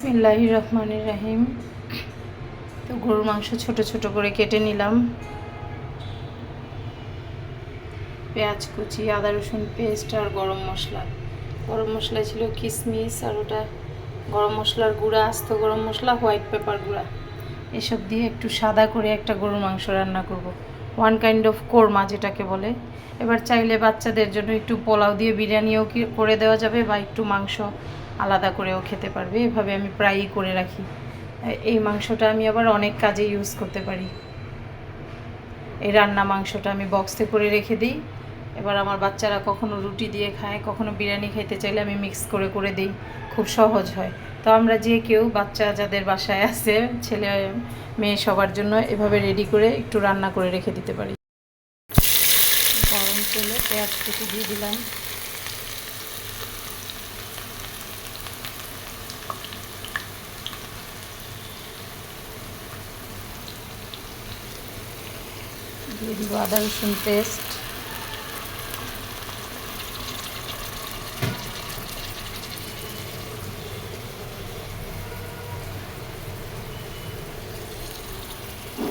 বিসমিল্লাহির রহমানির রহিম। তো গরুর মাংস ছোট ছোট করে কেটে নিলাম। পেঁয়াজ কুচি, আদা রসুন পেস্ট আর গরম মশলা ছিল কিশমিশ, আর ওটা গরম মশলার গুঁড়া, আস্ত গরম মশলা, হোয়াইট পেপার গুঁড়া, এসব দিয়ে একটু সাদা করে একটা গরুর মাংস রান্না করব। ওয়ান কাইন্ড অফ কোরমা যেটাকে বলে। এবার চাইলে বাচ্চাদের জন্য একটু পোলাও দিয়ে বিরিয়ানিও করে দেওয়া যাবে, বা একটু মাংস আলাদা করেও খেতে পারবে। এভাবে আমি প্রায়ই করে রাখি। এই মাংসটা আমি আবার অনেক কাজে ইউজ করতে পারি। এই রান্না মাংসটা আমি বক্সে করে রেখে দিই। এবার আমার বাচ্চারা কখনো রুটি দিয়ে খায়, কখনো বিরিয়ানি খেতে চাইলে আমি মিক্স করে করে দিই, খুব সহজ হয়। তো আমরা যে কেউ, বাচ্চা যাদের বাসায় আছে, ছেলে মেয়ে সবার জন্য এভাবে রেডি করে একটু রান্না করে রেখে দিতে পারি। গরম তেলে পেঁয়াজ কুচি দিয়ে দিলাম, দিয়ে দিব আদা রসুন পেস্ট,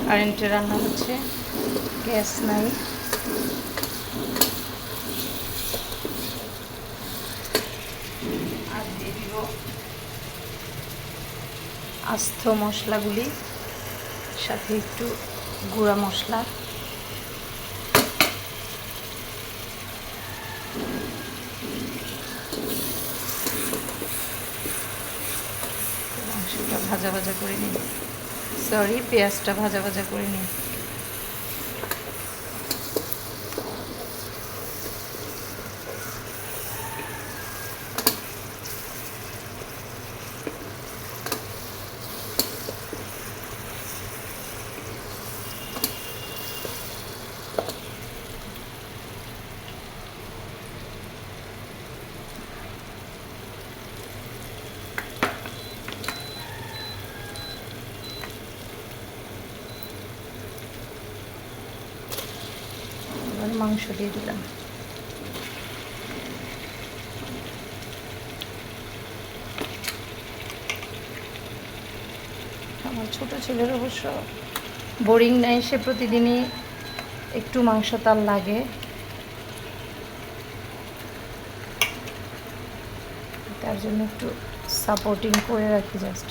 কারেন্টে রান্না হচ্ছে, গ্যাস নাই। আর দিয়ে দিব আস্ত মশলাগুলি, সাথে একটু গুঁড়া মশলা। মাংসটা ভাজা ভাজা করে নিই, পেঁয়াজটা ভাজা ভাজা করে নিই। এবার মাংস দিয়ে দিলাম। আমার ছোট ছেলের অবশ্য বোরিং নাই, সে প্রতিদিনই একটু মাংস তার লাগে। তার জন্য একটু সাপোর্টিং করে রাখি জাস্ট।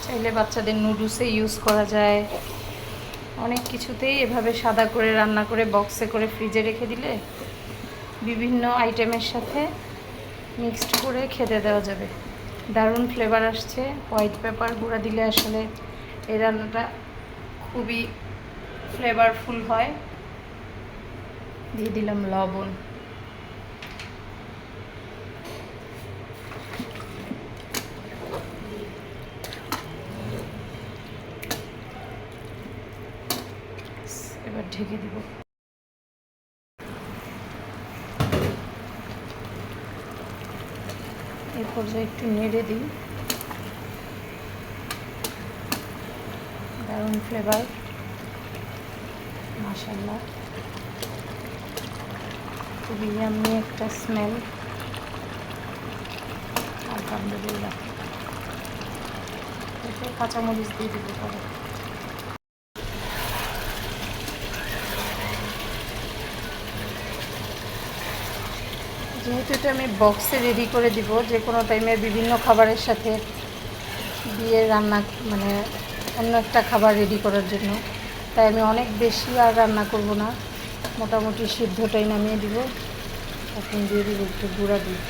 চাইলে বাচ্চাদের নুডলসে ইউজ করা যায়, অনেক কিছুতেই এভাবে সাদা করে রান্না করে বক্সে করে ফ্রিজে রেখে দিলে বিভিন্ন আইটেমের সাথে মিক্সড করে খেতে দেওয়া যাবে। দারুণ ফ্লেভার আসছে। হোয়াইট পেপার গুঁড়া দিলে আসলে এই রান্নাটা খুবই ফ্লেভারফুল হয়। দিয়ে দিলাম লবণ, এবার ঢেকে দিব। এই পর্যায়ে একটু নেড়ে দিই। দারুণ ফ্লেভার, মাশাআল্লাহ, খুবই ইয়াম্মি একটা স্মেল। আলহামদুলিল্লাহ। এতে কাঁচামরিচ দিয়ে দিতে পারে। যেহেতু এটা আমি বক্সে রেডি করে দিব, যে কোনো টাইমে বিভিন্ন খাবারের সাথে দিয়ে রান্না, মানে অন্য একটা খাবার রেডি করার জন্য, তাই আমি অনেক বেশি আর রান্না করব না, মোটামুটি সিদ্ধটাই নামিয়ে দিব। এখন দিয়ে দিব একটু গুঁড়া দুধ।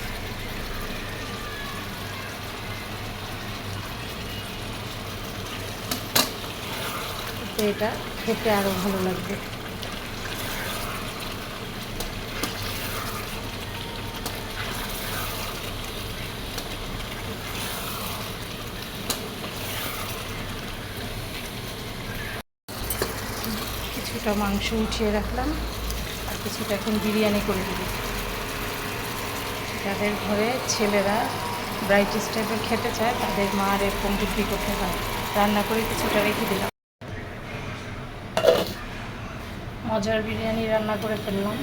এটা খেতে আরও ভালো লাগবে। কিছুটা মাংস উঠিয়ে রাখলাম, আর কিছুটা এখন বিরিয়ানি করে দিবি। যাদের ঘরে ছেলেরা ব্রাইটিস টাইপের খেতে চায় তাদের মা আর এরকম বুদ্ধি করতে হয়। রান্না করে কিছুটা রেখে দিলাম। মজার বিরিয়ানি রান্না করে ফেললাম।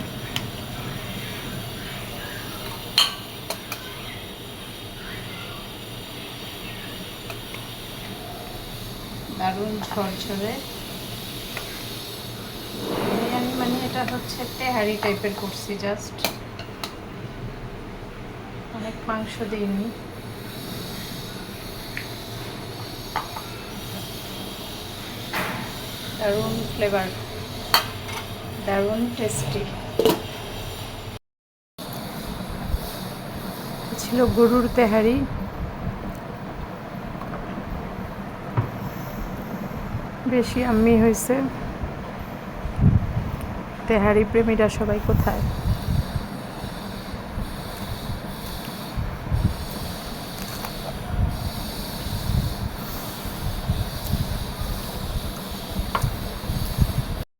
দারুণ ঝরঝরে বিরিয়ানি, মানে এটা হচ্ছে তেহারি টাইপের করছি, জাস্ট অনেক মাংস দিইনি। দারুণ ফ্লেভার, দারুণ টেস্টি ছিল। গরুর তেহারি, বেশি আম্মি হয়েছে। তেহারি প্রেমীরা সবাই কোথায়?